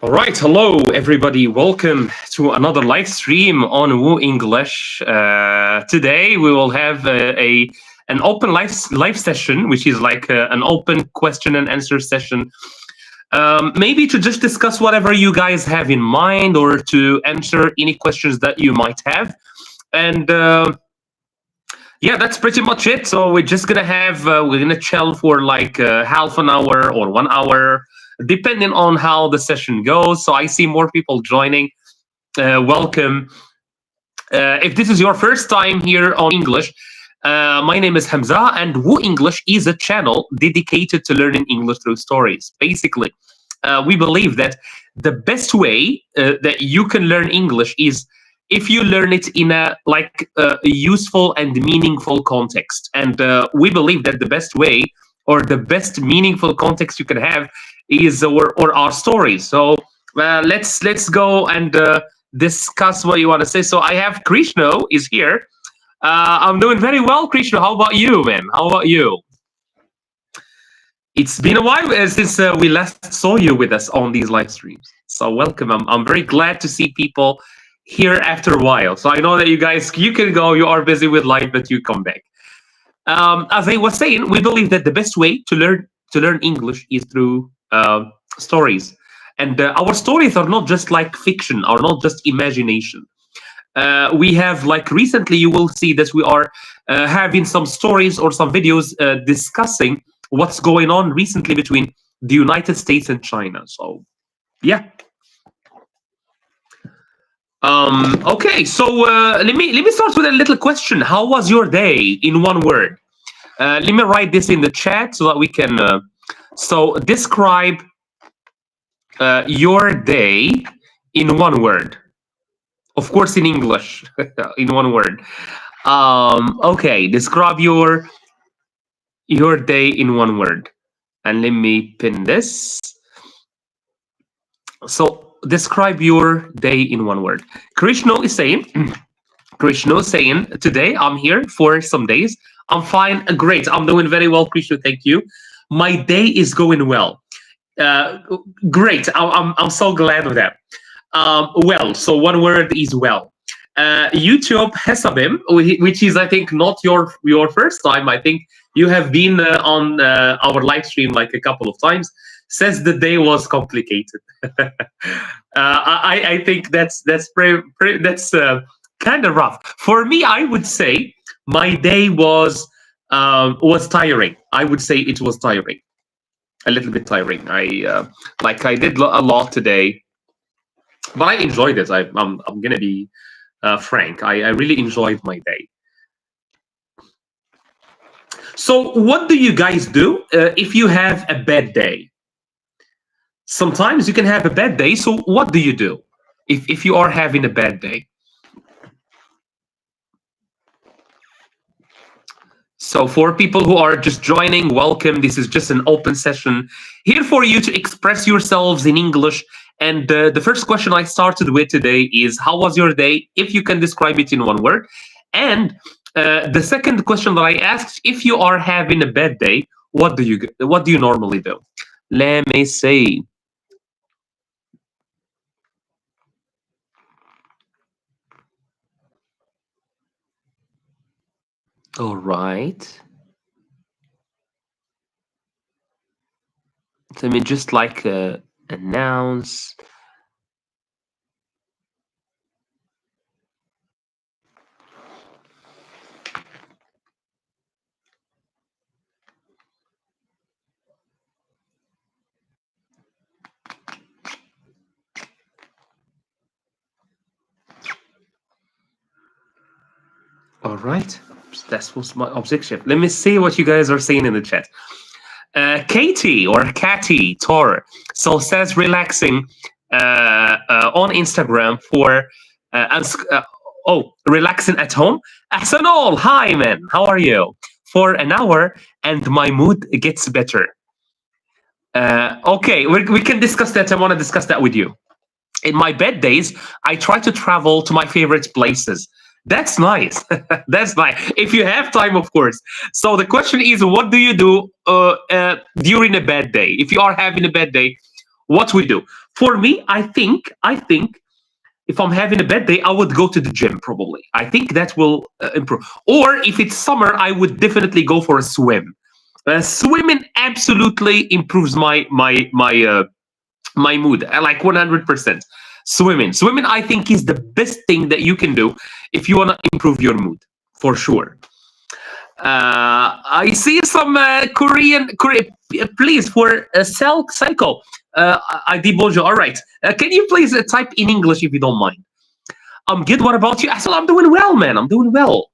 All right, hello everybody. Welcome to another live stream on Woo English. Today we will have a an open live session, which is like an open question and answer session. Maybe to just discuss whatever you guys have in mind, or to answer any questions that you might have. And yeah, that's pretty much it. So we're just gonna have we're gonna chill for like half an hour or 1 hour, depending on how the session goes. So I see more people joining. Welcome. If this is your first time here on English, my name is Hamza, and Woo English is a channel dedicated to learning English through stories. Basically, we believe that the best way that you can learn English is if you learn it in a useful and meaningful context. And we believe that the best way or the best meaningful context you can have is or our stories. So let's go and discuss what you want to say. So I have Krishno is here. I'm doing very well, Krishno. How about you, man? How about you? It's been a while since we last saw you with us on these live streams. So welcome. I'm very glad to see people here after a while. So I know that you can go. You are busy with life, but you come back. As I was saying, we believe that the best way to learn English is through stories, and our stories are not just like fiction, are not just imagination. We have, like, recently you will see that we are having some stories or some videos discussing what's going on recently between the United States and China. So yeah. Okay, so let me start with a little question. How was your day in one word? Let me write this in the chat so that we can. So describe your day in one word. Of course, in English, in one word. Okay, describe your day in one word, and let me pin this. So describe your day in one word. Krishno is saying, today I'm here for some days. I'm fine. Great. I'm doing very well, Krishno. Thank you. My day is going well. Great. I'm so glad of that. Well, so one word is well. YouTube Hesabim, which is, I think, not your first time. I think you have been on our live stream like a couple of times. Says the day was complicated. I think that's kind of rough. For me, I would say my day was tiring. I would say it was tiring, a little bit tiring. I did a lot today, but I enjoyed it. I'm gonna be frank. I really enjoyed my day. So what do you guys do if you have a bad day? Sometimes you can have a bad day. So what do you do if you are having a bad day? So for people who are just joining, welcome. This is just an open session here for you to express yourselves in English. And the first question I started with today is, how was your day? If you can describe it in one word. And the second question that I asked, if you are having a bad day, what do you normally do? Let me see. All right. Let me just announce. All right, that was my objective. Let me see what you guys are saying in the chat. Katie or Catty Tor says relaxing on Instagram for relaxing at home. Ahsanol, hi man, how are you? For an hour and my mood gets better. Okay, we can discuss that. I want to discuss that with you. In my bad days, I try to travel to my favorite places. That's nice. That's nice. If you have time, of course. So the question is, what do you do during a bad day? If you are having a bad day, what we do? For me, I think if I'm having a bad day, I would go to the gym probably. I think that will improve. Or if it's summer, I would definitely go for a swim. Swimming absolutely improves my mood, like 100%. Swimming, I think, is the best thing that you can do if you want to improve your mood, for sure. I see some Korean. Please, for Cell Cycle. ID Bojo. All right. Can you please type in English if you don't mind? I'm good. What about you? Asal, I'm doing well, man. I'm doing well.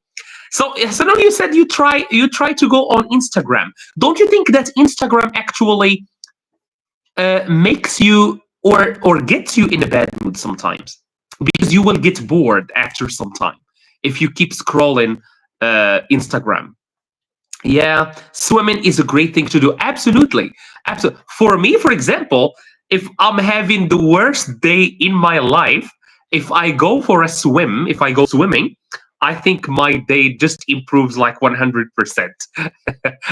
So, Sanam, you said you try to go on Instagram. Don't you think that Instagram actually makes you or gets you in a bad mood sometimes? Because you will get bored after some time if you keep scrolling Instagram. Yeah, swimming is a great thing to do. Absolutely. Absolutely. For me, for example, if I'm having the worst day in my life, if I go for a swim, if I go swimming, I think my day just improves like 100%. And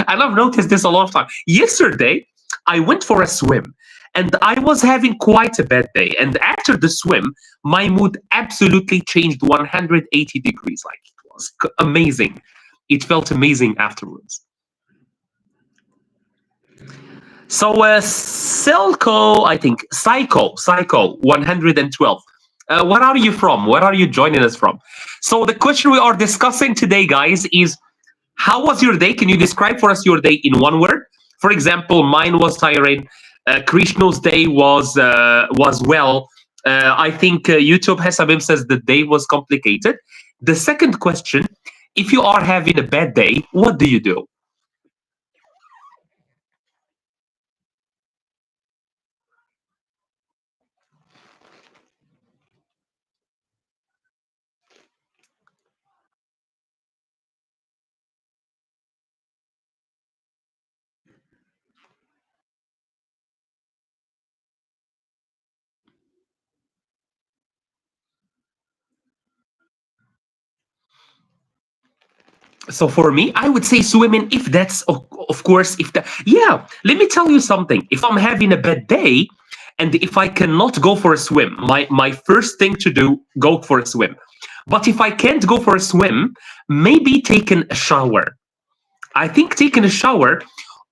I've noticed this a lot of time. Yesterday, I went for a swim and I was having quite a bad day. And after the swim, my mood absolutely changed 180 degrees. Like it was amazing. It felt amazing afterwards. So, Selco, I think, Psycho 112. Where are you from? Where are you joining us from? So, the question we are discussing today, guys, is how was your day? Can you describe for us your day in one word? For example, mine was tiring. Krishno's day was well. I think YouTube Hesabim says the day was complicated. The second question: if you are having a bad day, what do you do? So for me, I would say swimming. If that's of course, if that, yeah. Let me tell you something. If I'm having a bad day, and if I cannot go for a swim, my first thing to do, go for a swim. But if I can't go for a swim, maybe taking a shower. I think taking a shower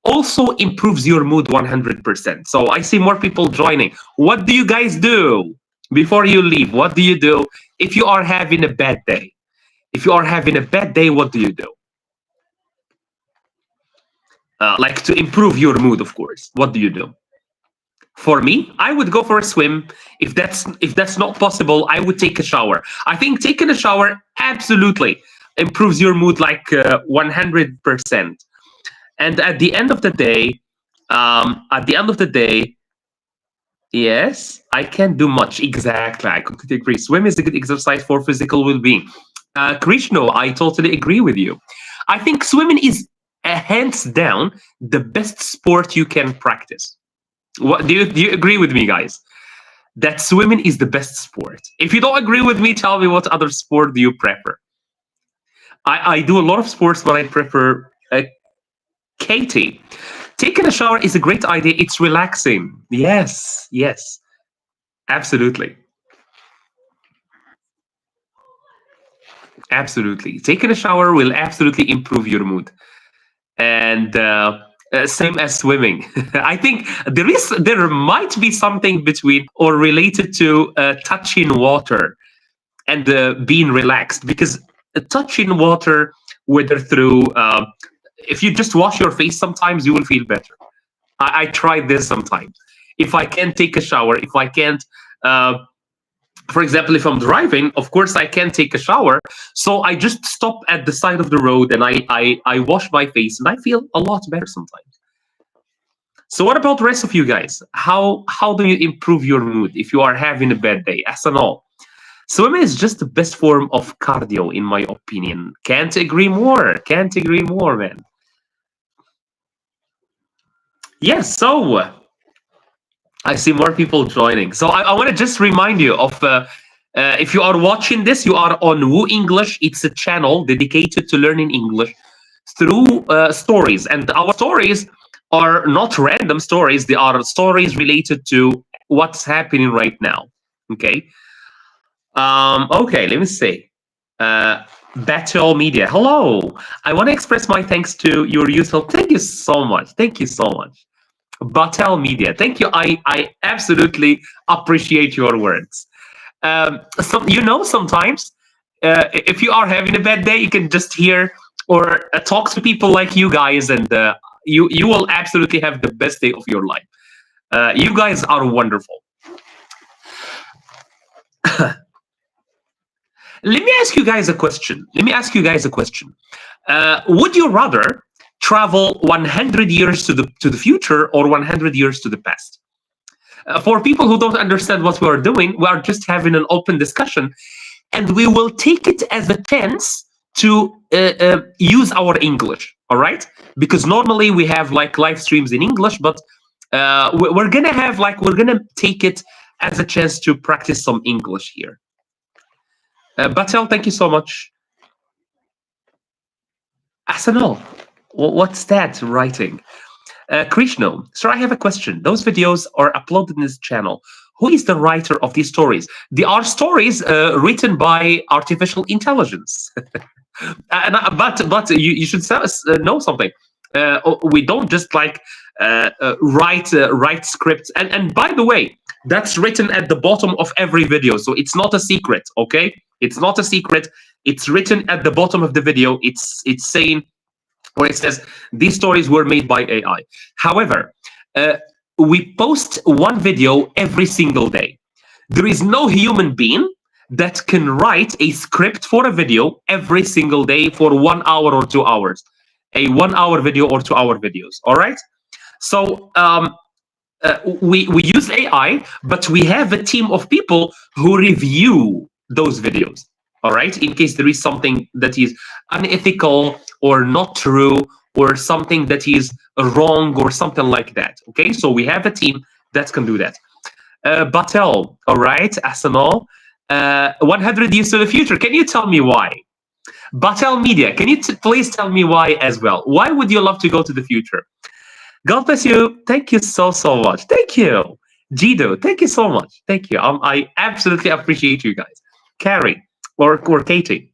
also improves your mood 100%. So I see more people joining. What do you guys do before you leave? What do you do if you are having a bad day? If you are having a bad day, what do you do? Like to improve your mood, of course. What do you do? For me, I would go for a swim. If that's not possible, I would take a shower. I think taking a shower absolutely improves your mood like 100%. And at the end of the day, yes, I can't do much. Exactly, I completely agree. Swim is a good exercise for physical well-being. Krishno, I totally agree with you. I think swimming is hands down the best sport you can practice. What do you agree with me, guys? That swimming is the best sport. If you don't agree with me, tell me what other sport do you prefer? I do a lot of sports, but I prefer Katie. Taking a shower is a great idea. It's relaxing. Yes, yes, absolutely. Absolutely. Taking a shower will absolutely improve your mood. And same as swimming. I think there might be something between or related to touching water and being relaxed because touching water, whether through if you just wash your face, sometimes you will feel better. I tried this sometimes. If I can't take a shower, if I can't uh, for example, if I'm driving, of course I can't take a shower, so I just stop at the side of the road and I wash my face, and I feel a lot better sometimes. So, what about the rest of you guys? How do you improve your mood if you are having a bad day? As an all, swimming is just the best form of cardio, in my opinion. Can't agree more. Can't agree more, man. Yes. So I see more people joining. So I want to just remind you of if you are watching this, you are on Woo English. It's a channel dedicated to learning English through stories, and our stories are not random stories. They are stories related to what's happening right now. Okay. Okay, let me see. Battle Media. Hello. I want to express my thanks to your useful. Thank you so much. Thank you so much. Battle Media. Thank you. I absolutely appreciate your words. Sometimes if you are having a bad day, you can just hear or talk to people like you guys, and you will absolutely have the best day of your life. You guys are wonderful. Let me ask you guys a question. Would you rather travel 100 years to the future or 100 years to the past? For people who don't understand what we are doing, we are just having an open discussion, and we will take it as a chance to use our English. All right? Because normally we have like live streams in English, but we're gonna take it as a chance to practice some English here. Batel, thank you so much. Arsenal, what's that writing? Krishno, sir, I have a question. Those videos are uploaded in this channel. Who is the writer of these stories? They are stories written by artificial intelligence. But you should know something. We don't just like write scripts. And by the way, that's written at the bottom of every video, so it's not a secret. Okay, it's not a secret. It's written at the bottom of the video. It's saying, where it says these stories were made by AI. However, we post one video every single day. There is no human being that can write a script for a video every single day for 1 hour or 2 hours. A 1 hour video or 2 hour videos. All right. So we use AI, but we have a team of people who review those videos. All right, in case there is something that is unethical or not true, or something that is wrong or something like that. Okay, so we have a team that can do that. Batel, all right, Arsenal, 100 years to the future. Can you tell me why? Batel Media, can you please tell me why as well? Why would you love to go to the future? God bless you. Thank you so much. Thank you. Jido, thank you so much. Thank you. I absolutely appreciate you guys. Carrie or Katie,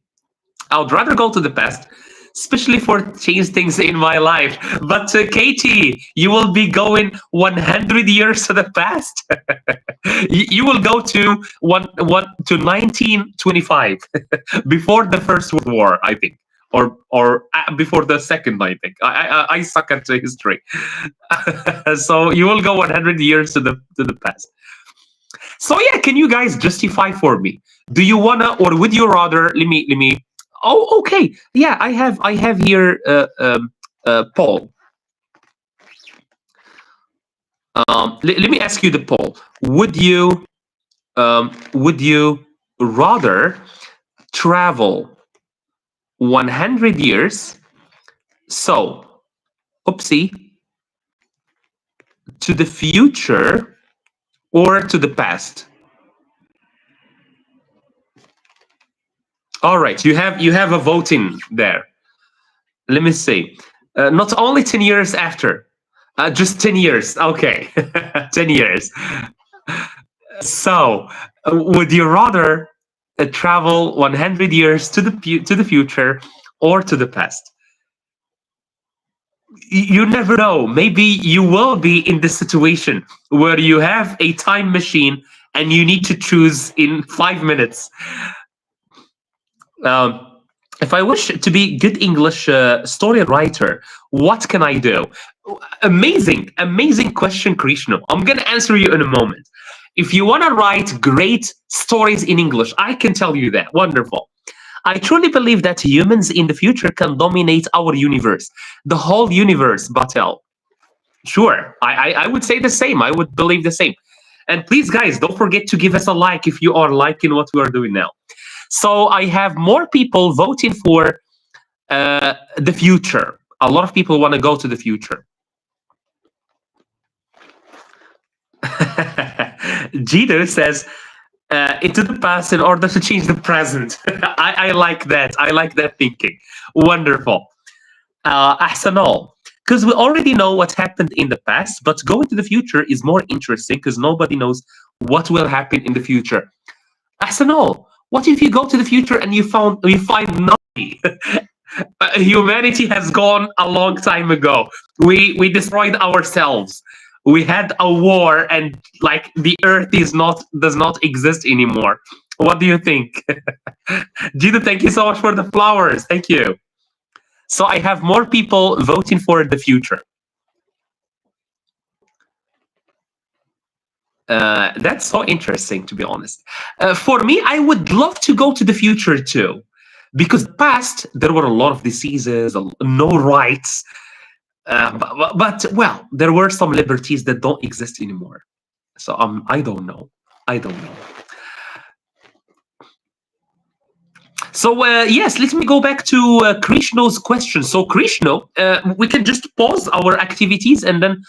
I would rather go to the past, especially for change things in my life. But Katie, you will be going 100 years to the past. You will go to 1925, before the First World War, I think, or before the second. I think I suck at history. So you will go 100 years to the past. So yeah, can you guys justify for me? Do you wanna, or would you rather? Let me. Oh, okay. Yeah, I have here Paul. Let me ask you the poll. Would you rather travel 100 years? So, oopsie, to the future or to the past? All right, you have a voting there. Let me see. Not only 10 years after, just 10 years. Okay, 10 years. So, would you rather travel 100 years to the future or to the past? You never know. Maybe you will be in this situation where you have a time machine and you need to choose in 5 minutes. If I wish to be good English story writer, what can I do? Amazing question, Krishna. I'm gonna answer you in a moment. If you want to write great stories in English, I can tell you that. Wonderful. I truly believe that humans in the future can dominate our universe, the whole universe, Batel. Sure, I would say the same. I would believe the same. And please, guys, don't forget to give us a like if you are liking what we are doing now. So I have more people voting for the future. A lot of people want to go to the future. Jido says, into the past in order to change the present. I like that. I like that thinking. Wonderful. Ahsanal, because we already know what happened in the past, but going to the future is more interesting because nobody knows what will happen in the future. Arsenal, what if you go to the future and you find nothing? Humanity has gone a long time ago. We destroyed ourselves. We had a war, and like the Earth does not exist anymore. What do you think? Gina, thank you so much for the flowers. Thank you. So I have more people voting for the future. That's so interesting, to be honest. For me, I would love to go to the future too, because the past there were a lot of diseases, no rights, but well, there were some liberties that don't exist anymore. So I don't know. I don't know. So yes, let me go back to Krishno's question. So Krishno, we can just pause our activities and then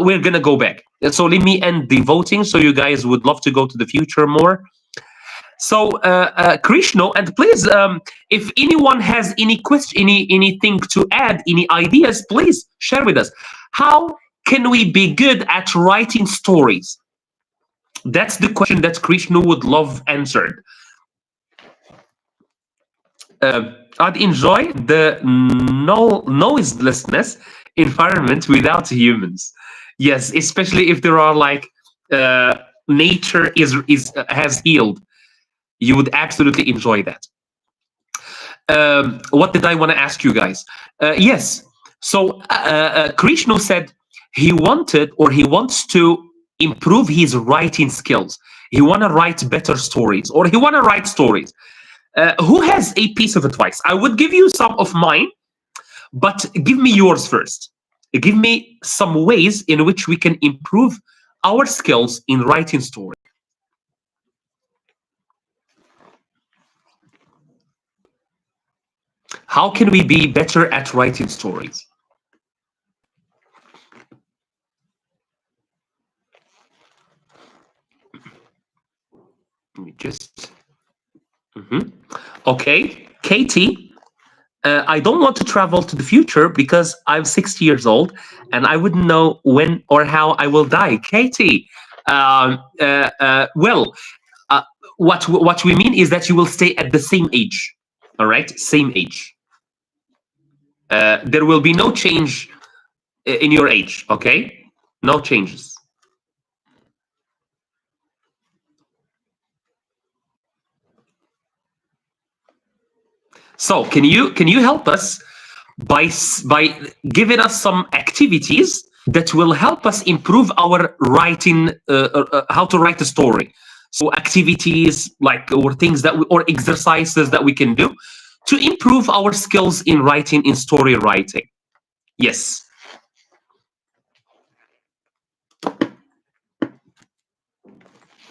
we're gonna go back. So let me end the voting. So you guys would love to go to the future more. So Krishno, and please, if anyone has any question, anything to add, any ideas, please share with us. How can we be good at writing stories? That's the question that Krishno would love answered. I'd enjoy the noiselessness environment without humans. Yes, especially if there are like nature has healed. You would absolutely enjoy that. What did I want to ask you guys? Yes. So Krishna said he wanted or he wants to improve his writing skills. He want to write better stories or he want to write stories. Who has a piece of advice? I would give you some of mine, but give me yours first. Give me some ways in which we can improve our skills in writing stories. How can we be better at writing stories? Let me just... Okay, Katie, I don't want to travel to the future because I'm 60 years old and I wouldn't know when or how I will die. Katie, well, what we mean is that you will stay at the same age, all right? Same age. There will be no change in your age, okay? No changes. So can you help us by giving us some activities that will help us improve our writing, how to write a story? So activities like or things that or exercises that we can do to improve our skills in writing, in story writing. Yes.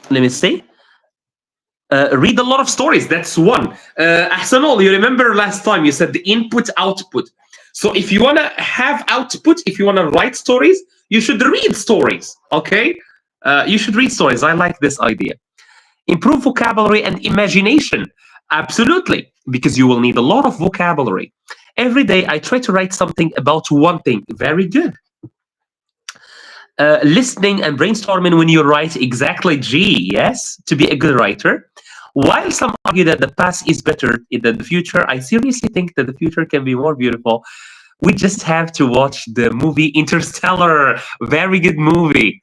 Let me see. Read a lot of stories. That's one. Ahsanul, you remember last time you said the input output. So if you want to have output, if you want to write stories, you should read stories. Okay, you should read stories. I like this idea. Improve vocabulary and imagination. Absolutely, because you will need a lot of vocabulary. Every day I try to write something about one thing. Very good. Listening and brainstorming when you write. Exactly, G. Yes, to be a good writer. While some argue that the past is better than the future, I seriously think that the future can be more beautiful. We just have to watch the movie Interstellar. Very good movie.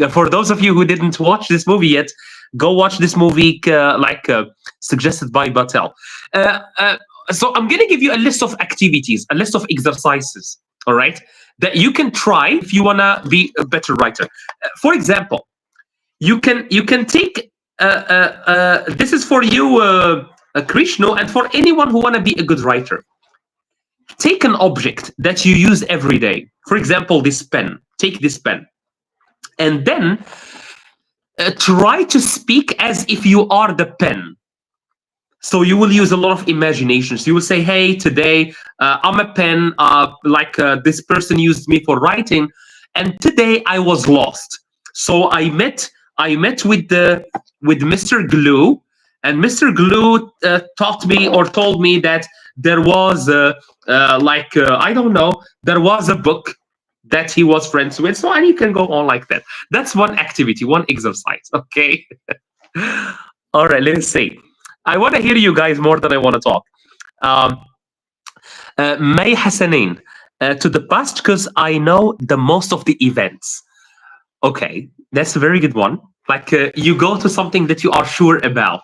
For those of you who didn't watch this movie yet, go watch this movie suggested by Batel. So I'm going to give you a list of activities, a list of exercises, all right, that you can try if you want to be a better writer. For example, you can take this is for you, Krishno, and for anyone who want to be a good writer. Take an object that you use every day. For example, this pen. Take this pen, and then try to speak as if you are the pen. So you will use a lot of imagination. So you will say, hey, today I'm a pen, this person used me for writing, and today I was lost. So I met with Mr. Glue, And Mr. Glue taught me or told me that there was I don't know, there was a book that he was friends with, so and you can go on like that. That's one activity, one exercise. Okay. All right, let's see. I want to hear you guys more than I want to talk. um, May Hassanin, to the past because I know the most of the events. Okay, that's a very good one. Like you go to something that you are sure about.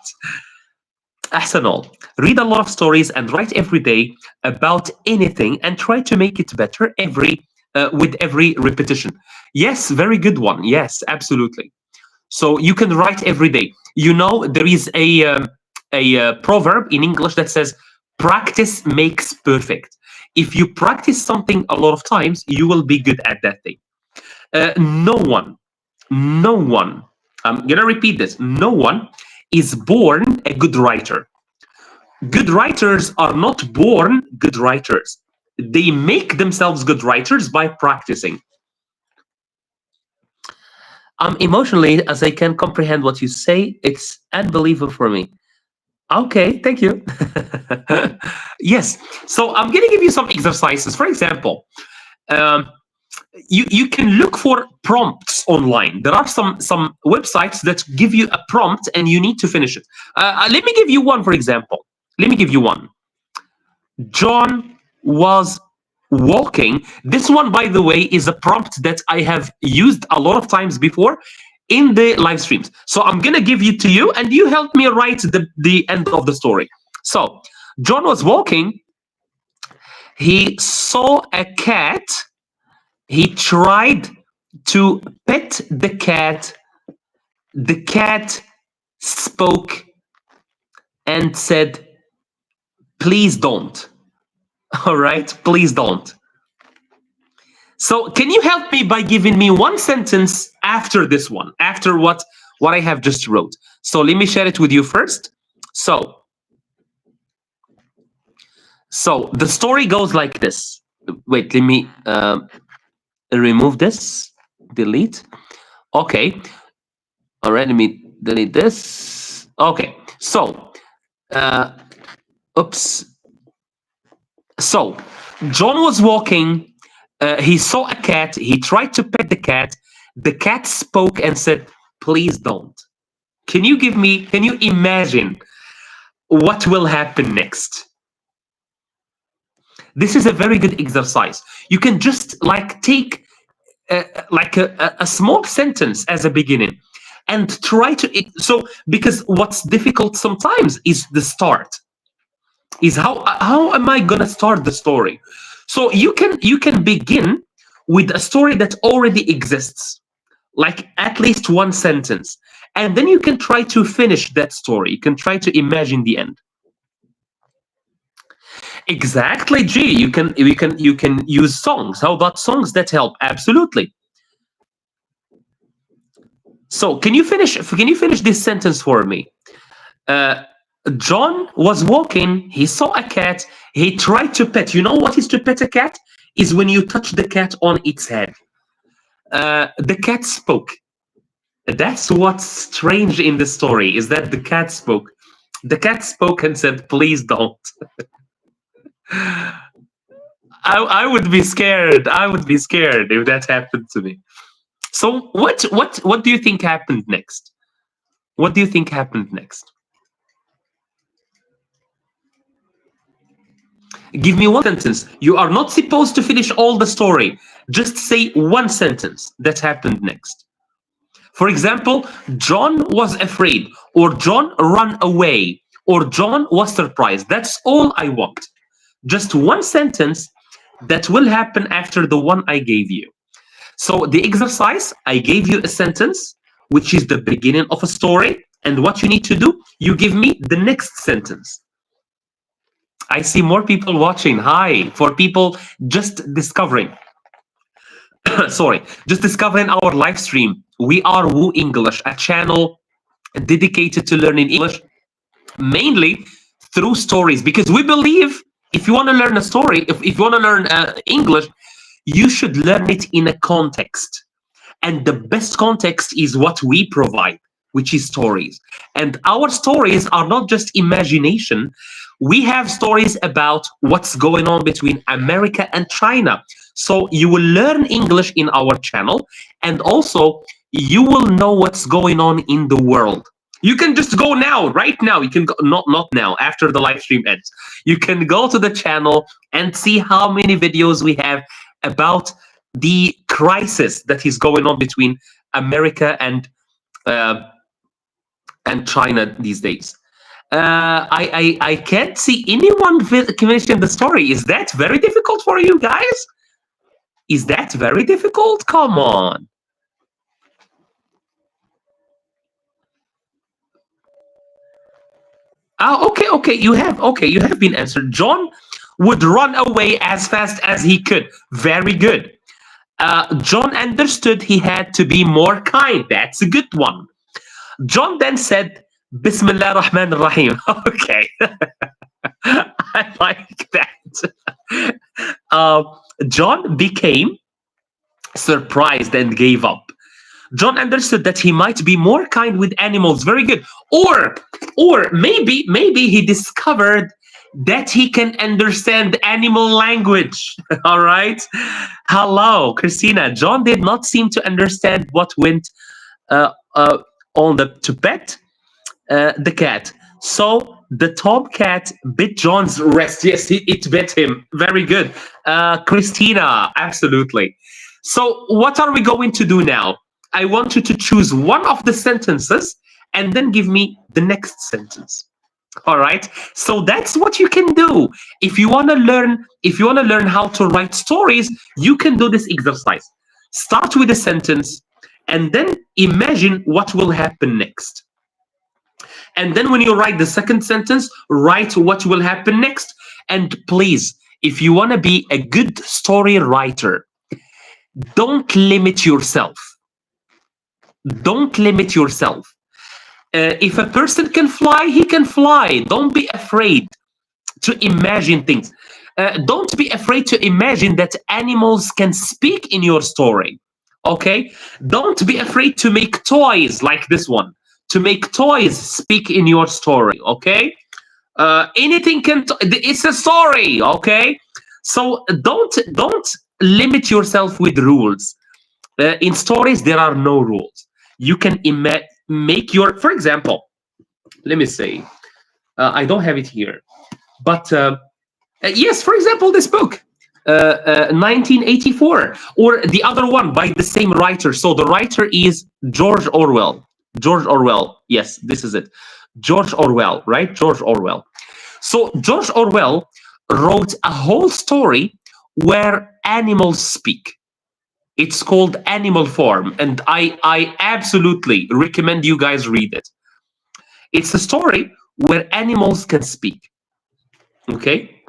Ahsanol, read a lot of stories and write every day about anything and try to make it better with every repetition. Yes, very good one. Yes, absolutely. So you can write every day. You know, there is a proverb in English that says, "Practice makes perfect." If you practice something a lot of times, you will be good at that thing. No one, I'm gonna repeat this, no one is born a good writer. Good writers are not born good writers. They make themselves good writers by practicing. Emotionally, as I can comprehend what you say, it's unbelievable for me. Okay, thank you. Yes, so I'm gonna give you some exercises. For example, um, you can look for prompts online. There are some websites that give you a prompt and you need to finish it. Let me give you one, for example. Let me give you one. John was walking. This one, by the way, is a prompt that I have used a lot of times before in the live streams. So I'm gonna give it to you and you help me write the end of the story. So John was walking. He saw a cat. He tried to pet the cat. The cat spoke and said, "Please don't." All right, please don't. So can you help me by giving me one sentence after this one, after what I have just wrote? So let me share it with you first. So the story goes like this. Wait, let me remove this, delete. Okay. All right, let me delete this. Okay, so, oops. So, John was walking. He saw a cat. He tried to pet the cat. The cat spoke and said, "Please don't." Can you imagine what will happen next? This is a very good exercise. You can just take a small sentence as a beginning and try to because what's difficult sometimes is the start, is how am I gonna start the story. So you can begin with a story that already exists, like at least one sentence, and then you can try to finish that story. You can try to imagine the end. Exactly, G. You can use songs. How about songs that help? Absolutely. So can you finish this sentence for me? John was walking. He saw a cat. He tried to pet. You know what is to pet a cat? Is when you touch the cat on its head. The cat spoke. That's what's strange in the story, is that the cat spoke. The cat spoke and said, "Please don't." I would be scared. I would be scared if that happened to me. So what do you think happened next? What do you think happened next? Give me one sentence. You are not supposed to finish all the story. Just say one sentence that happened next. For example, John was afraid, or John ran away, or John was surprised. That's all I want. Just one sentence that will happen after the one I gave you. So the exercise, I gave you a sentence, which is the beginning of a story. And what you need to do, you give me the next sentence. I see more people watching. Hi, for people just discovering. Sorry, just discovering our live stream. We are Woo English, a channel dedicated to learning English, mainly through stories, because we believe if you want to learn a story, if you want to learn English, you should learn it in a context. And the best context is what we provide. which is stories. And our stories are not just imagination. We have stories about what's going on between America and China. So you will learn English in our channel, and also you will know what's going on in the world. You can just go now, right now. You can go, not now, after the live stream ends. You can go to the channel and see how many videos we have about the crisis that is going on between America uh, and China these days. I can't see anyone finishing the story. Is that very difficult for you guys? Is that very difficult? Come on. Oh, okay. You have been answered. John would run away as fast as he could. Very good. John understood he had to be more kind. That's a good one. John then said, Bismillah Rahman Rahim. Okay. I like that. John became surprised and gave up. John understood that he might be more kind with animals. Very good. Or maybe he discovered that he can understand animal language. All right. Hello, Christina. John did not seem to understand what went uh, uh, on to pet the cat. So the tomcat bit John's wrist. Yes, it bit him. Very good. Christina, absolutely. So what are we going to do now? I want you to choose one of the sentences and then give me the next sentence. All right. So that's what you can do. If you want to learn how to write stories, you can do this exercise. Start with a sentence and then imagine what will happen next. And then when you write the second sentence, write what will happen next. And please, if you want to be a good story writer, don't limit yourself. Don't limit yourself. If a person can fly, he can fly. Don't be afraid to imagine things. Don't be afraid to imagine that animals can speak in your story. Okay? Don't be afraid to make toys like this one. To make toys speak in your story. Okay? Anything can. It's a story. Okay? So don't limit yourself with rules. In stories, there are no rules. You can make your, for example, let me say, I don't have it here, but yes, for example, this book, 1984, or the other one by the same writer. So the writer is George Orwell. George Orwell. Yes, this is it. George Orwell, right? George Orwell. So George Orwell wrote a whole story where animals speak. It's called Animal Farm, and I absolutely recommend you guys read it. It's a story where animals can speak. Okay?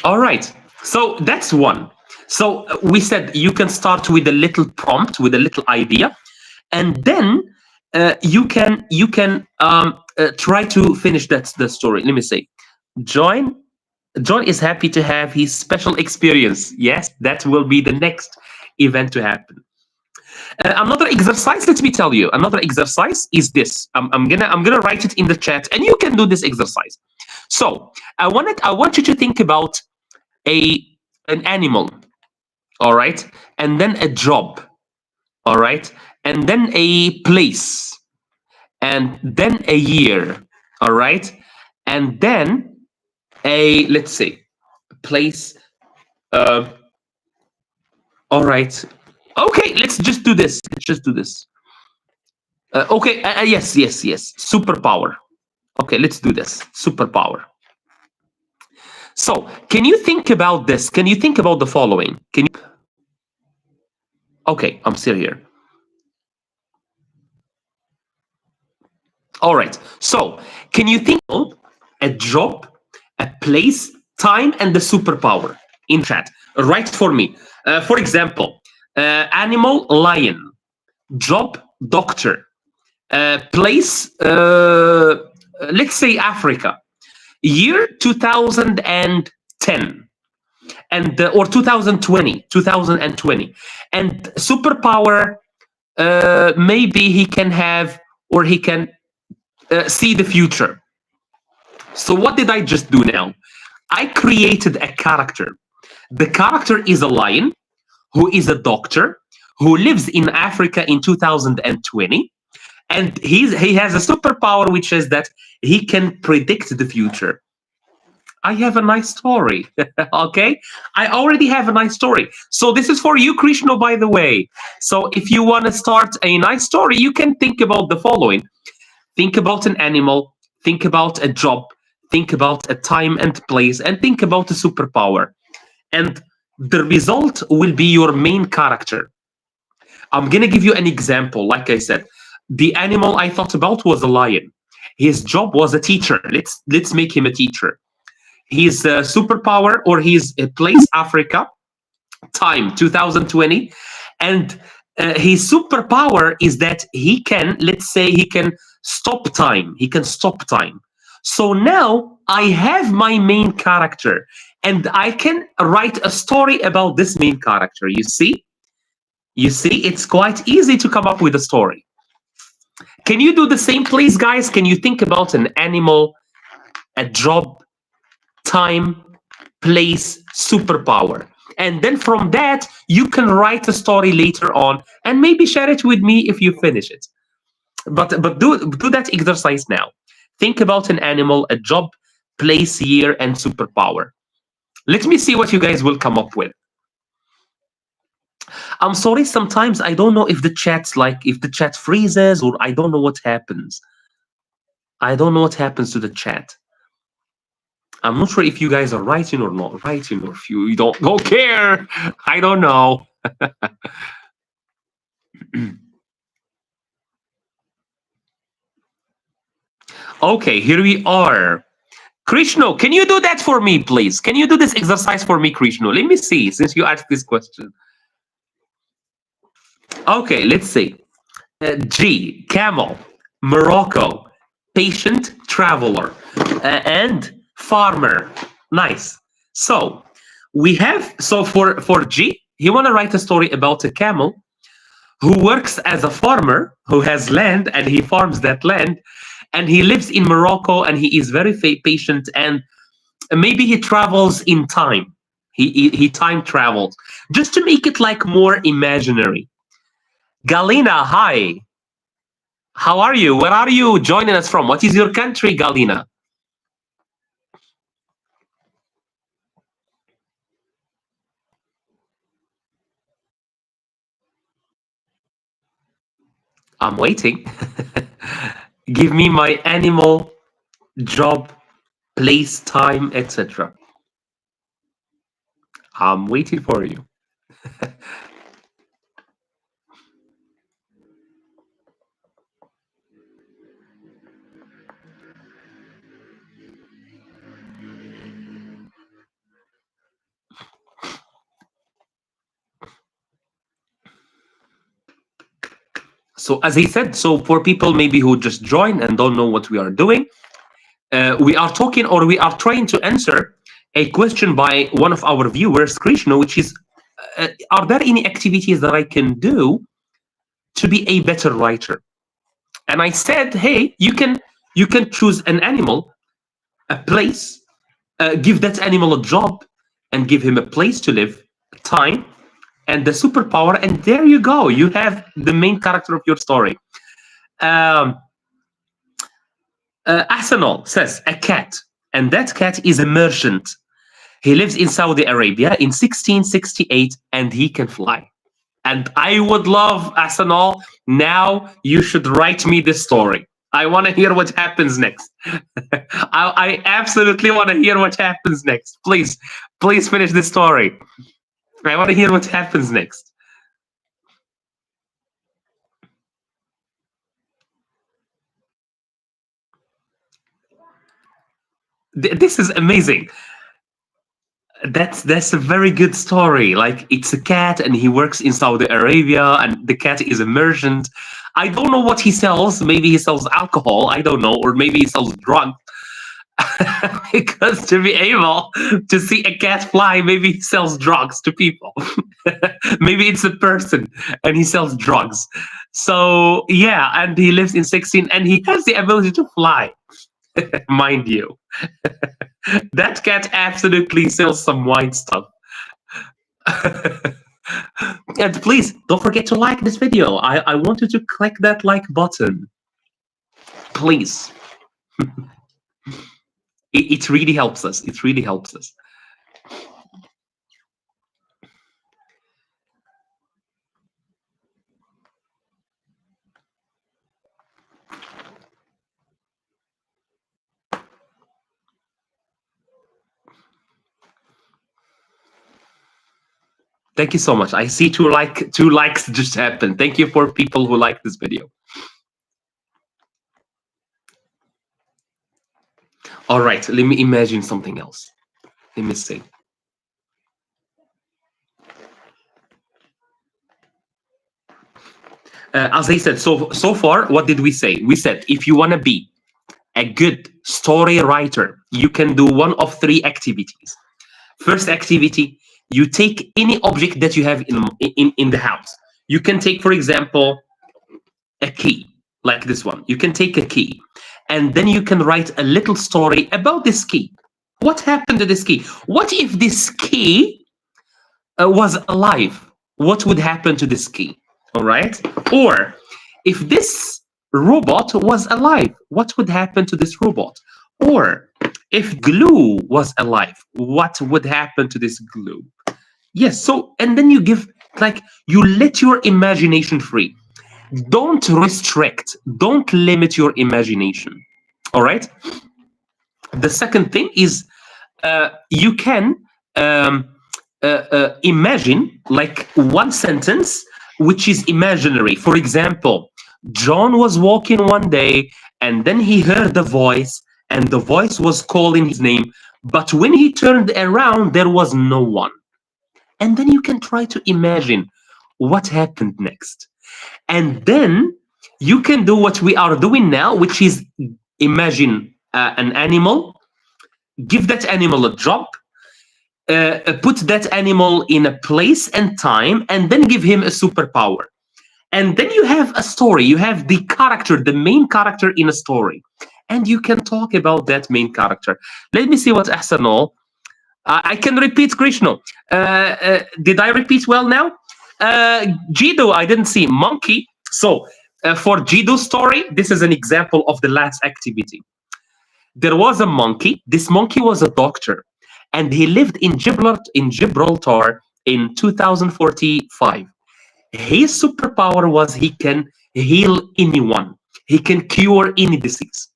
All right. So that's one. So we said you can start with a little prompt, with a little idea, and then you can try to finish the story. Let me say, John is happy to have his special experience. Yes, that will be the next event to happen. Another exercise, let me tell you, another exercise is this. I'm gonna write it in the chat, and you can do this exercise. So I want you to think about an animal, all right, and then a job, all right, and then a place, and then a year, all right, and then let's say place. All right, okay, let's just do this. Okay, yes. Superpower. Okay, let's do this. Superpower. So, can you think about this? Can you think about the following? Can you? Okay, I'm still here. All right. So, can you think of a job, a place, time, and the superpower in chat? Write for me. For example, animal, lion. Job, doctor. Place, let's say Africa. Year 2000 and and or 2020, and superpower, maybe he can have, or he can see the future. So what did I just do now? I created a character. The character is a lion who is a doctor who lives in Africa in 2020, and he has a superpower, which is that he can predict the future. I have a nice story. Okay, I already have a nice story. So this is for you, Krishna, by the way. So if you want to start a nice story, you can think about the following. Think about an animal, think about a job, think about a time and place, and think about a superpower. And the result will be your main character. I'm going to give you an example. Like I said, the animal I thought about was a lion. His job was a teacher. Let's make him a teacher. His superpower, or his place, Africa, time 2020, and his superpower is that he can, let's say, he can stop time. He can stop time. So now I have my main character, and I can write a story about this main character. You see, it's quite easy to come up with a story. Can you do the same, please, guys? Can you think about an animal, a job, time, place, superpower? And then from that, you can write a story later on and maybe share it with me if you finish it. But do that exercise now. Think about an animal, a job, place, year, and superpower. Let me see what you guys will come up with. I'm sorry, sometimes I don't know if the chat freezes, or I don't know what happens. I don't know what happens to the chat. I'm not sure if you guys are writing or not writing, or if you don't care. I don't know. Okay, here we are. Krishna, can you do that for me, please? Can you do this exercise for me, Krishna? Let me see, since you asked this question. Okay, let's see. G, camel, Morocco, patient, traveler, and farmer. Nice. So we have, so for G, he want to write a story about a camel who works as a farmer, who has land, and he farms that land, and he lives in Morocco, and he is very patient, and maybe he travels in time. He time travels, just to make it like more imaginary. Galina, hi. How are you? Where are you joining us from? What is your country, Galina? I'm waiting. Give me my animal, job, place, time, etc. I'm waiting for you. So as he said, so for people maybe who just joined and don't know what we are doing, we are talking, or we are trying to answer a question by one of our viewers, Krishna, which is, are there any activities that I can do to be a better writer? And I said, hey, you can choose an animal, a place, give that animal a job, and give him a place to live, time, and the superpower, and there you go. You have the main character of your story. Arsenal says a cat, and that cat is a merchant. He lives in Saudi Arabia in 1668, and he can fly. And I would love, Arsenal, now you should write me this story. I want to hear what happens next. I absolutely want to hear what happens next. Please finish the story. I want to hear what happens next. This is amazing. That's a very good story. Like, it's a cat, and he works in Saudi Arabia, and the cat is a merchant. I don't know what he sells. Maybe he sells alcohol. I don't know, or maybe he sells drugs. Because to be able to see a cat fly, maybe he sells drugs to people. Maybe it's a person and he sells drugs. So yeah, and he lives in 16 and he has the ability to fly, mind you. That cat absolutely sells some wine stuff. And please don't forget to like this video. I want you to click that like button. Please. It really helps us. It really helps us. Thank you so much. I see two likes just happened. Thank you for people who like this video. All right, let me imagine something else. Let me see. As I said, so far, what did we say? We said if you want to be a good story writer, you can do one of three activities. First activity, you take any object that you have in the house. You can take, for example, a key, like this one. You can take a key, and then you can write a little story about this key. What happened to this key? What if this key was alive? What would happen to this key? All right. Or if this robot was alive, what would happen to this robot? Or if glue was alive, what would happen to this glue? Yes. So, and then you give, like, you let your imagination free. Don't restrict, don't limit your imagination. All right. The second thing is you can imagine like one sentence which is imaginary. For example, John was walking one day and then he heard a voice and the voice was calling his name, but when he turned around there was no one. And then you can try to imagine what happened next. And then you can do what we are doing now, which is imagine an animal, give that animal a job, put that animal in a place and time, and then give him a superpower. And then you have a story. You have the character, the main character in a story. And you can talk about that main character. Let me see what Ahsanul. I can repeat Krishna. Did I repeat well now? Jido, I didn't see. Monkey. So for Jido's story, this is an example of the last activity. There was a monkey. This monkey was a doctor, and he lived in Gibraltar in 2045. His superpower was he can heal anyone. He can cure any disease.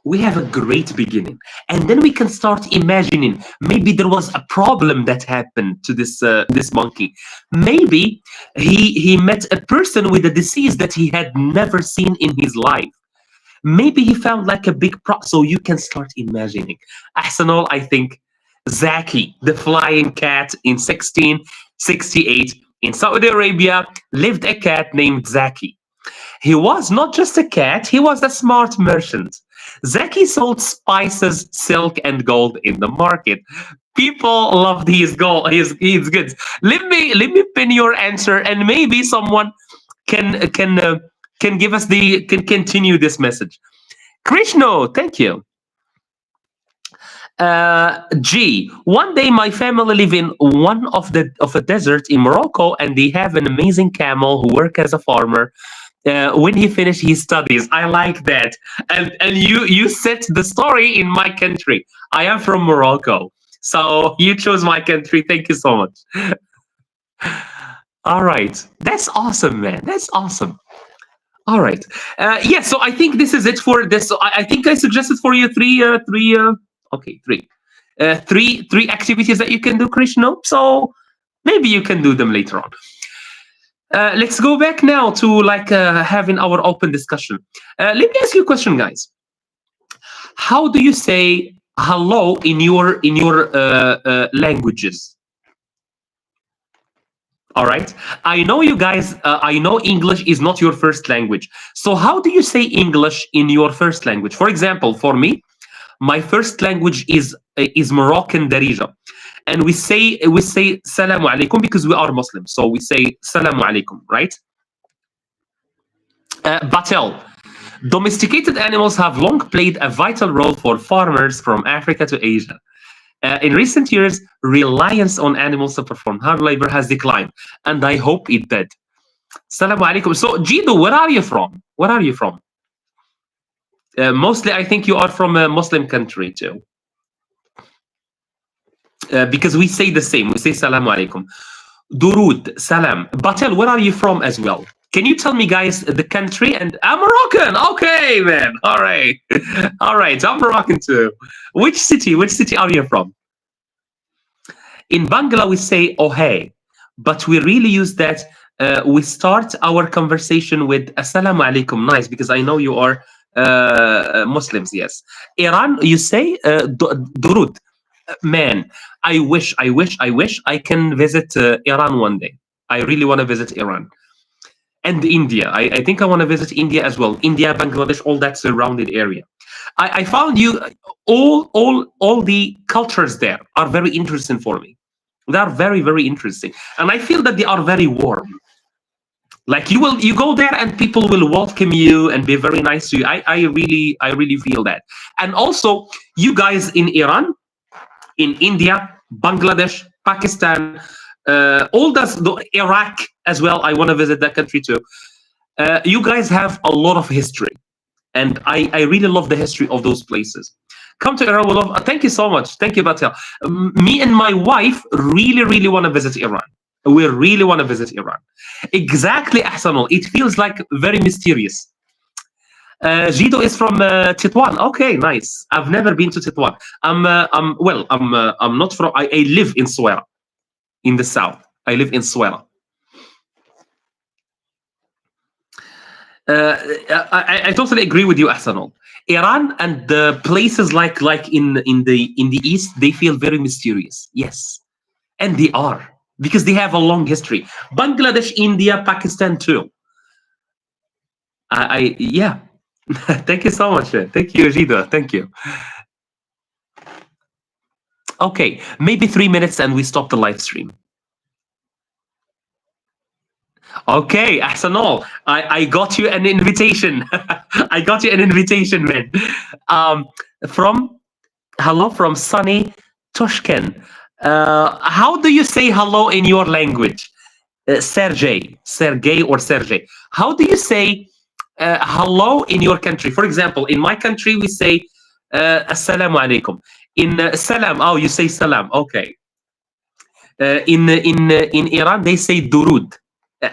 We have a great beginning, and then we can start imagining maybe there was a problem that happened to this monkey. Maybe he met a person with a disease that he had never seen in his life. Maybe he found like a big problem. So you can start imagining. Ahsanul, I think Zaki, the flying cat in 1668 in Saudi Arabia, lived a cat named Zaki. He was not just a cat, he was a smart merchant. Zaki sold spices, silk, and gold in the market. People loved his gold, his goods. Let me pin your answer, and maybe someone can give us can continue this message. Krishna, thank you. G. One day, my family live in one of a desert in Morocco, and they have an amazing camel who work as a farmer. When he finished his studies, I like that. And you set the story in my country. I am from Morocco, so you chose my country. Thank you so much. All right, that's awesome, man. That's awesome. All right. Yeah. So I think this is it for this. So I think I suggested for you three activities that you can do, Krishna. So maybe you can do them later on. Let's go back now to like having our open discussion. Let me ask you a question, guys. How do you say hello in your languages? All right. I know you guys. I know English is not your first language. So how do you say English in your first language? For example, for me, My first language is Moroccan Darija, and we say Salamu alaikum because we are Muslims. So we say Salamu alaikum, right? Batel. Domesticated animals have long played a vital role for farmers from Africa to Asia. In recent years, reliance on animals to perform hard labor has declined, and I hope it did. Assalamu alaikum. So, Jido, where are you from? Where are you from? Mostly, I think you are from a Muslim country too. Because we say the same. We say Salamu alaikum. Durud, Salam. Batel, where are you from as well? Can you tell me, guys, the country? And I'm Moroccan. Okay, man. All right. All right. I'm Moroccan too. Which city? Which city are you from? In Bangla, we say oh hey, but we really use that. We start our conversation with Assalamu alaikum. Nice, because I know you are Muslims. Yes. Iran, you say Durud. Man, I wish I can visit Iran one day. I really want to visit Iran and India. I think I want to visit India as well. India, Bangladesh, all that surrounded area. I found you all the cultures there are very interesting for me. They are very interesting, and I feel that they are very warm. Like you go there and people will welcome you and be very nice to you. I really feel that. And also, you guys in Iran, in India, Bangladesh, Pakistan, all the Iraq as well. I want to visit that country too. You guys have a lot of history, and I really love the history of those places. Come to Iran. We love. Thank you so much. Thank you, Batel. Me and my wife really want to visit Iran. We really want to visit Iran. Exactly, Ahsanul. It feels like very mysterious. Jido is from Tetouan. Okay, nice. I've never been to Tetouan. I'm not from. I live in Suera, in the south. I live in Suera. I totally agree with you, Ahsanul. Iran and the places like in the east, they feel very mysterious. Yes, and they are because they have a long history. Bangladesh, India, Pakistan too. Yeah. Thank you so much. Thank you, Jida. Thank you. Okay, maybe 3 minutes and we stop the live stream. Okay, Ahsanul, I got you an invitation. I got you an invitation, man. From hello from sunny Tushkin. How do you say hello in your language? Sergey or Sergey. How do you say hello in your country? For example, in my country, we say Assalamu alaikum. In Salam, oh, you say Salam. Okay. In Iran, they say Durud.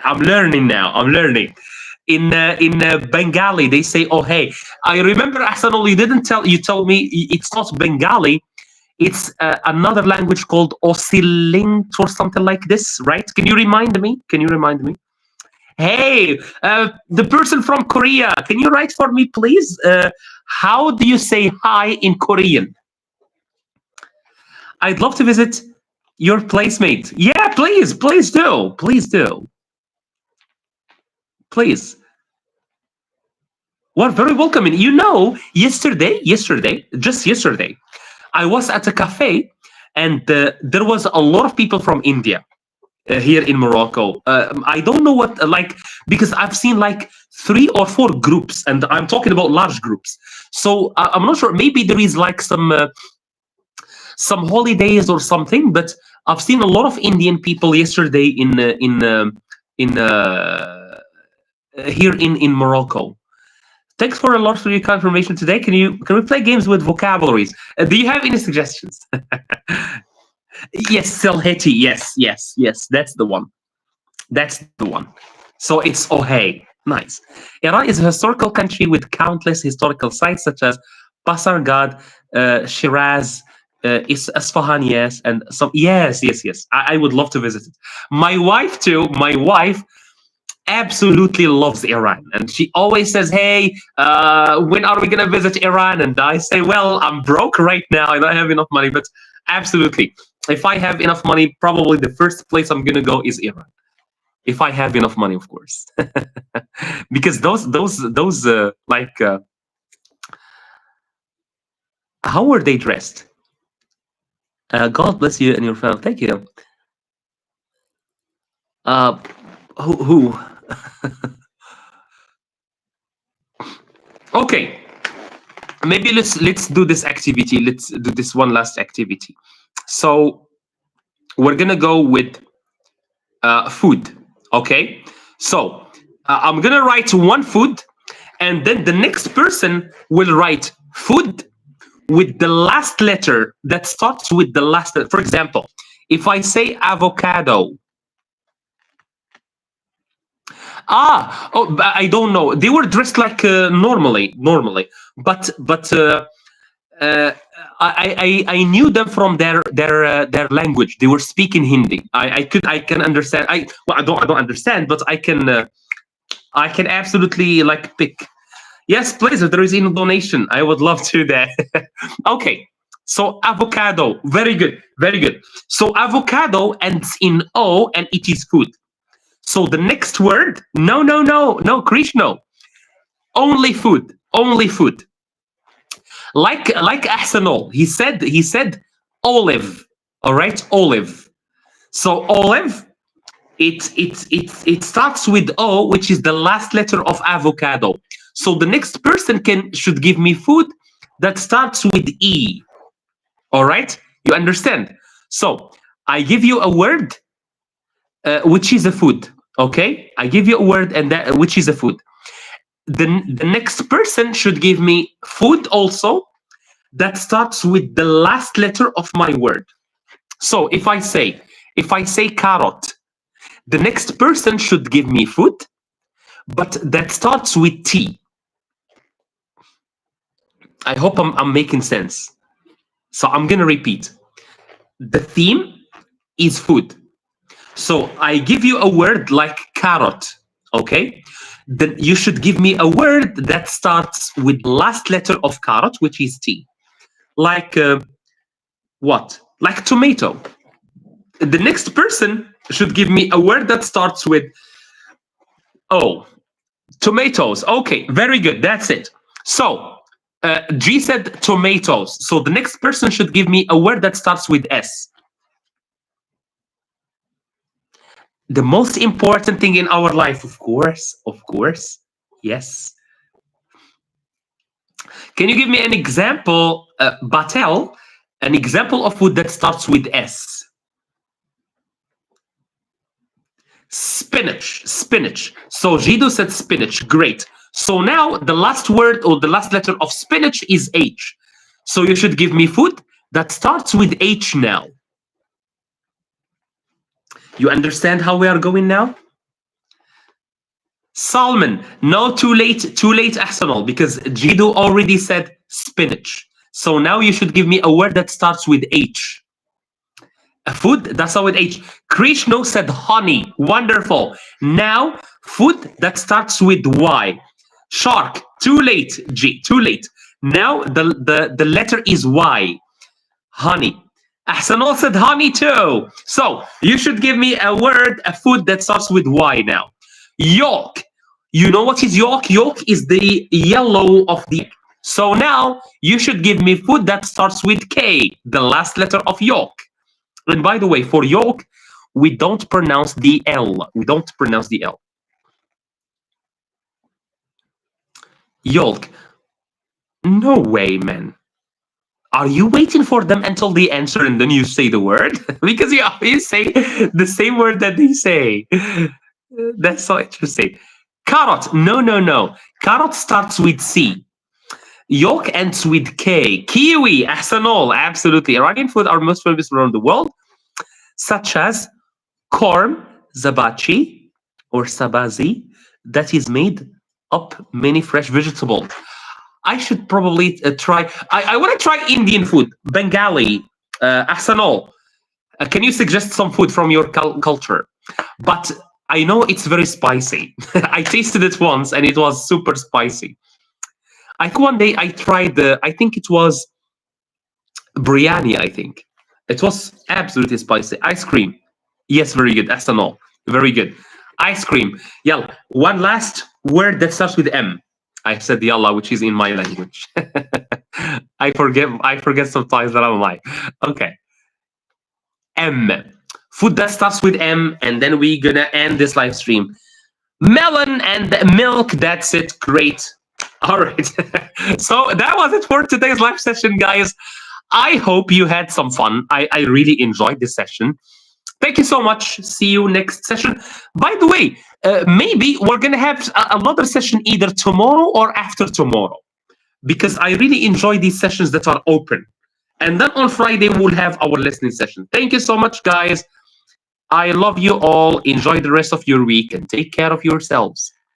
I'm learning now. I'm learning. In Bengali, they say oh hey. I remember, Ahsanul, you told me it's not Bengali. It's another language called Osilint or something like this, right? Can you remind me? Hey, the person from Korea, can you write for me, please? How do you say hi in Korean? I'd love to visit your placemate. Yeah, please do. Please. Well, very welcoming. You know, just yesterday, I was at a cafe and there was a lot of people from India here in Morocco. I don't know what, because I've seen like 3 or 4 groups, and I'm talking about large groups. So I'm not sure. Maybe there is like some holidays or something, but I've seen a lot of Indian people yesterday here in Morocco. Thanks for a lot for your confirmation today. Can we play games with vocabularies? Do you have any suggestions? Yes, Silheti. Yes. That's the one. So it's oh hey. Nice. Iran is a historical country with countless historical sites such as Pasargad, Shiraz, Isfahan, yes, and some. Yes. I would love to visit it. My wife too. My wife absolutely loves Iran, and she always says, hey, when are we gonna visit Iran? And I say, well, I'm broke right now, I don't have enough money, but absolutely, if I have enough money, probably the first place I'm gonna go is Iran, if I have enough money, of course. Because those How were they dressed? God bless you and your family. Thank you. Uh, who? Okay, maybe let's do this activity. Let's do this one last activity. So we're gonna go with food. Okay, so I'm gonna write one food, and then the next person will write food with the last letter that starts with the last letter. For example, if I say avocado, I don't know. They were dressed like normally, but uh, I knew them from their language. They were speaking Hindi. I can understand. I don't understand, but I can absolutely like pick. Yes, please. If there is any donation, I would love to do that. Okay. So avocado, very good, very good. So avocado ends in O, and it is food. So the next word, no, Krish, no. Only food, only food. Like Ahsanol, he said olive. All right, olive. So olive, it starts with O, which is the last letter of avocado. So the next person should give me food that starts with E. All right, you understand? So I give you a word, which is a food. Okay, I give you a word, and that which is a food. The next person should give me food also that starts with the last letter of my word. So if I say carrot, the next person should give me food, but that starts with T. I hope I'm making sense. So I'm gonna repeat. The theme is food. So I give you a word like carrot, okay? Then you should give me a word that starts with last letter of carrot, which is T. Like what? Like tomato. The next person should give me a word that starts with O. Tomatoes. Okay, very good. That's it. So G said tomatoes. So the next person should give me a word that starts with S. The most important thing in our life, of course. Yes. Can you give me an example, Batel, an example of food that starts with S? Spinach. So Jido said spinach. Great. So now the last word or the last letter of spinach is H. So you should give me food that starts with H now. You understand how we are going now? Salmon. No, too late, Ahsanal, because Jido already said spinach. So now you should give me a word that starts with H. A food that starts with H. Krishno said honey. Wonderful. Now, food that starts with Y. Shark. Too late, G. Too late. Now the letter is Y. Honey. Ahsanal said honey too. So you should give me a word, a food that starts with Y now. Yolk. You know what is yolk? Yolk is the yellow of the egg. So now you should give me food that starts with K, the last letter of yolk. And by the way, for yolk, we don't pronounce the L. We don't pronounce the L. Yolk. No way, man. Are you waiting for them until they answer and then you say the word? Because you always say the same word that they say. That's so interesting. Carrot. No. Carrot starts with C. Yolk ends with K. Kiwi. Ahsanol. Absolutely. Iranian food are most famous around the world, such as corn, zabachi, or sabazi, that is made up many fresh vegetables. I should probably try. I want to try Indian food, Bengali, Ahsanol. Can you suggest some food from your culture? But I know it's very spicy. I tasted it once and it was super spicy. I think one day I tried I think it was biryani, I think. It was absolutely spicy. Ice cream. Yes, very good. Ahsanol. Very good. Ice cream. Yalla. One last word that starts with M. I said yalla, which is in my language. I forget sometimes that I'm like, okay. M. Food that starts with M, and then we're gonna end this live stream. Melon and milk. That's it. Great. All right. So that was it for today's live session, guys. I hope you had some fun. I really enjoyed this session. Thank you so much. See you next session. By the way, maybe we're going to have another session either tomorrow or after tomorrow, because I really enjoy these sessions that are open. And then on Friday, we'll have our listening session. Thank you so much, guys. I love you all. Enjoy the rest of your week and take care of yourselves.